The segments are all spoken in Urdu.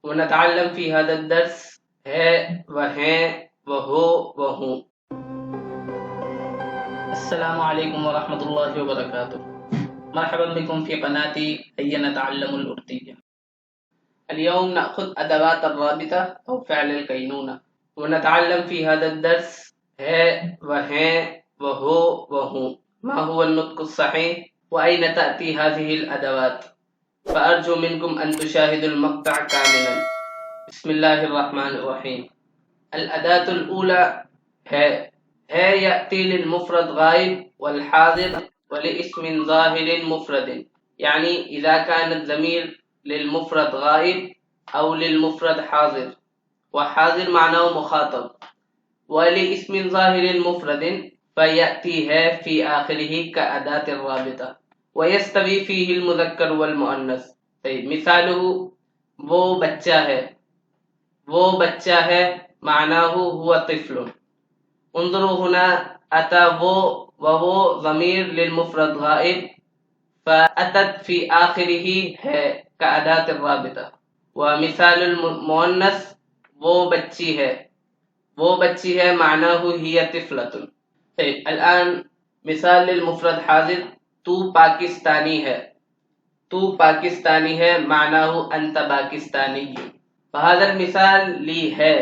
ونتعلم في هذا الدرس ہے وہیں وہو وہوں. السلام علیکم ورحمۃ اللہ وبرکاتہ. مرحبا بكم في قناتي هيا نتعلم الأردية. اليوم نأخذ أدوات الرابطة أو فعل الكينونة، ونتعلم في هذا الدرس ہے وہیں وہو وہوں. ما هو النطق الصحيح وأين تأتي هذه الأدوات؟ فأرجو منكم أن تشاهدوا المقطع كاملا. بسم الله الرحمن الرحيم. الأداة الأولى ہے يأتي للمفرد غائب والحاضر ولاسم ظاهر مفرد، يعني إذا كان الضمير للمفرد غائب أو للمفرد حاضر، وحاضر معناه مخاطب، ولاسم ظاهر مفرد فيأتي في آخره كأداة الرابطة، ويستوي فيه المذكر والمؤنث. طيب مثاله وہ بچہ ہے، وہ بچہ ہے معناه هو طفل. انظروا هنا أتى وهو ضمير للمفرد غائب فأتت في آخره ہے كأداة الرابطة. ومثال المؤنث وہ بچی ہے، وہ بچی ہے معناه هي طفلة. طيب الآن مثال للمفرد حاضر، تو پاکستانی ہے، تو پاکستانی ہے معناه أنت باكستاني. فهذا المثال لي ہے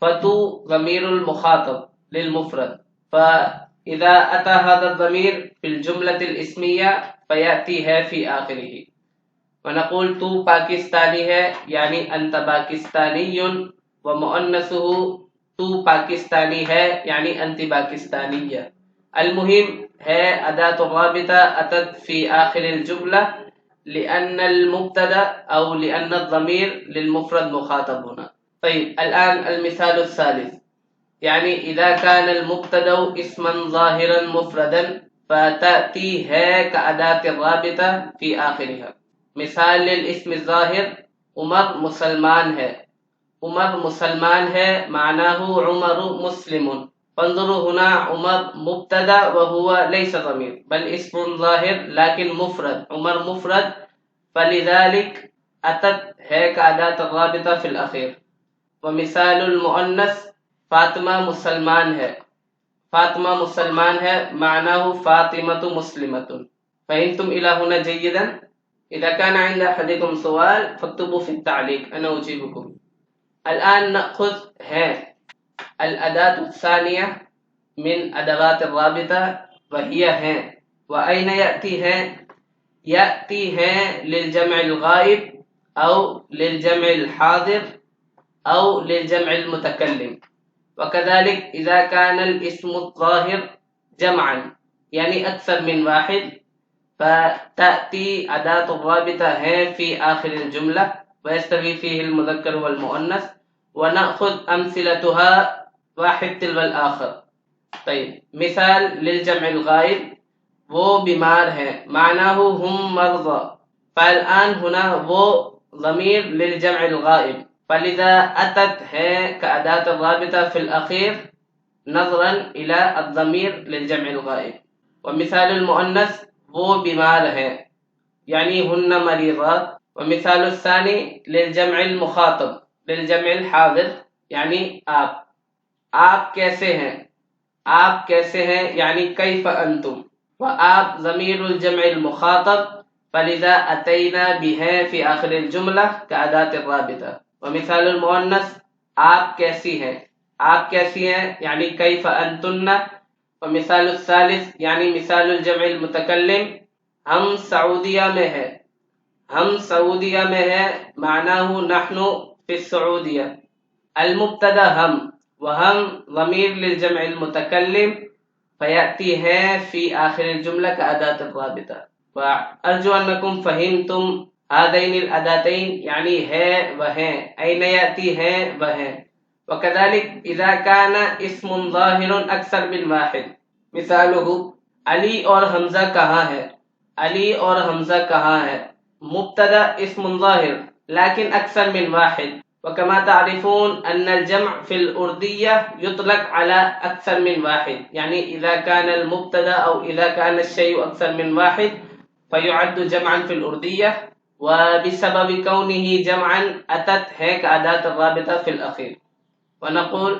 فتو ضمير المخاطب للمفرد، فإذا أتى هذا الضمير في الجملة الاسمية فيأتي ہے في آخره. ونقول تو پاکستانی ہے يعني أنت باكستاني، ومؤنثه تو پاکستانی ہے يعني أنت باكستانية. المهم ہے أداة الرابطة أتت في آخر الجملة لأن المبتدأ أو لأن الضمير للمفرد مخاطب هنا. طيب الآن المثال الثالث، يعني إذا كان المبتدأ اسما ظاهرا مفردا فتأتي ہے كأداة الرابطة في آخرها. مثال للاسم الظاهر عمر مسلمان ہے، عمر مسلمان ہے معناه عمر مسلم. فانظروا هنا عمر مبتدا وهو ليس ضمير بل اسم ظاهر لكن مفرد، عمر مفرد، فلذلك أتت ہے كأداة الرابطة في الأخير. ومثال المؤنث فاطمہ مسلمان ہے، فاطمہ مسلمان ہے معناه فاطمة مسلمة. فهمتم إلى هنا جيدا؟ إذا كان عند أحدكم سؤال فاكتبوا في التعليق أنا أجيبكم. الآن نأخذ الأداة الثانية من أدوات الرابطة وهي وأين يأتي يأتي للجمع الغائب أو للجمع الحاضر أو للجمع المتكلم. وكذلك إذا كان الاسم الظاهر جمعا يعني أكثر من واحد فتأتي أداة الرابطة في آخر الجملة ويستوي فيه المذكر والمؤنث. ونأخذ أمثلتها واحد تلو الآخر. طيب مثال للجمع الغائب وہ بیمار ہیں معناه هم مرضى، فالآن هنا وہ ضمير للجمع الغائب فلذا أتت كأداة الرابطة في الأخير نظرا إلى الضمير للجمع الغائب. ومثال المؤنث وہ بیمار ہیں يعني هن مريضات. ومثال الثاني للجمع المخاطب للجمع الحاضر يعني آپ کیسے ہیں، آپ کیسے ہیں يعني كيف أنتم، وآب ضمير الجمع المخاطب فلذا أتينا به في آخر الجملة كأداة الرابطة. ومثال المؤنث آپ کیسی ہیں، آپ کیسی ہیں يعني كيف أنتن. ومثال الثالث يعني مثال الجمع المتكلم ہم سعودیہ میں ہے، ہم سعودیہ میں ہے معناه نحن في السعودية. المبتدا ہم، وهم ضمير للجمع المتكلم فيأتي في آخر الجملة كأداة الرابطة. وأرجو أنكم فهمتم هذين الأداتين يعني وهي أين يأتي وهي. وكذلك إذا كان اسم ظاهر أكثر من واحد، مثاله علی اور حمزہ کہاں ہے، علی اور حمزہ کہاں ہے، مبتدا اسم ظاهر لكن أكثر من واحد. وكما تعرفون أن الجمع في الأردية يطلق على أكثر من واحد، يعني إذا كان المبتدا أو إذا كان الشيء أكثر من واحد فيعد جمعا في الأردية. وبسبب كونه جمعا أتت هيك أداة الرابطة في الأخير. ونقول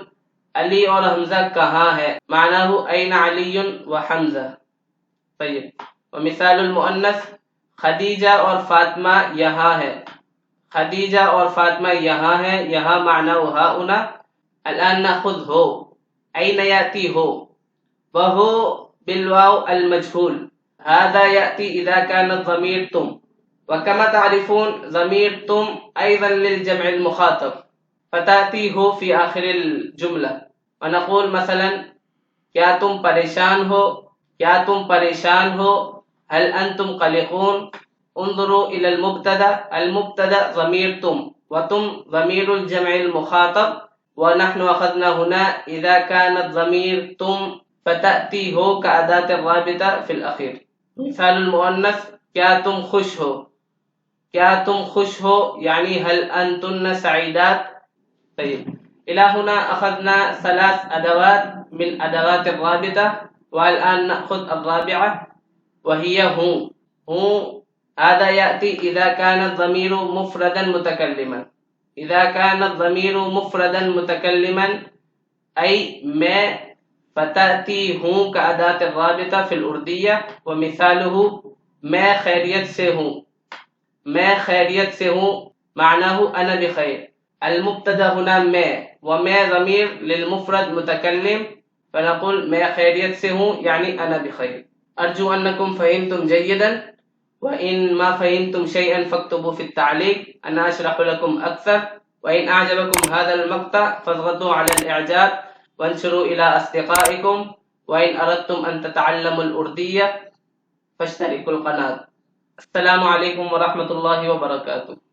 علی اور حمزہ کہاں ہے، معناه أين علي وحمزة. طيب. ومثال المؤنث خدیجہ اور فاطمہ یہاں ہے، خدیجہ اور فاطمہ یہاں ہے، یہاں معناه ها هنا. الآن نأخذ هو. أين يأتي هو؟ وهو بالواو المجهول، هذا يأتي إذا كان الضمير تم. وكما تعرفون ضمير تم أيضا للجمع المخاطب، فتأتي هو في آخر الجملة. ونقول مثلا کیا تم پریشان ہو، کیا تم پریشان ہو، هل أنتم قلقون. انظروا إلى المبتدأ، المبتدأ ضمير تم، وتم ضمير الجمع المخاطب، ونحن أخذنا هنا إذا كان الضمير تم فتأتي هو كأداة الرابطة في الأخير. مثال المؤنث کیا تم خوش ہو، کیا تم خوش ہو يعني هل أنتن سعيدات. طيب. إلى هنا أخذنا 3 أدوات من أدوات الرابطة، والآن نأخذ الرابعة وهي هو. هو هذا يأتي إذا كان الضمير مفردا متكلما، إذا كان الضمير مفردا متكلما أي میں، فتأتي هو كأداة الرابطة في الأردية. ومثاله میں خیریت سے ہوں، میں خیریت سے ہوں معناه أنا بخير. المبتدا هنا میں، ومیں ضمیر للمفرد متكلم، فنقول میں خیریت سے ہوں يعني أنا بخير. أرجو أنكم فهمتم جيدا، وإن ما فهمتم شيئا فاكتبوا في التعليق، أنا أشرح لكم أكثر. وإن أعجبكم هذا المقطع فاضغطوا على الإعجاب وانشروا إلى أصدقائكم. وإن أردتم أن تتعلموا الأردية فاشتركوا القناة. السلام عليكم ورحمة الله وبركاته.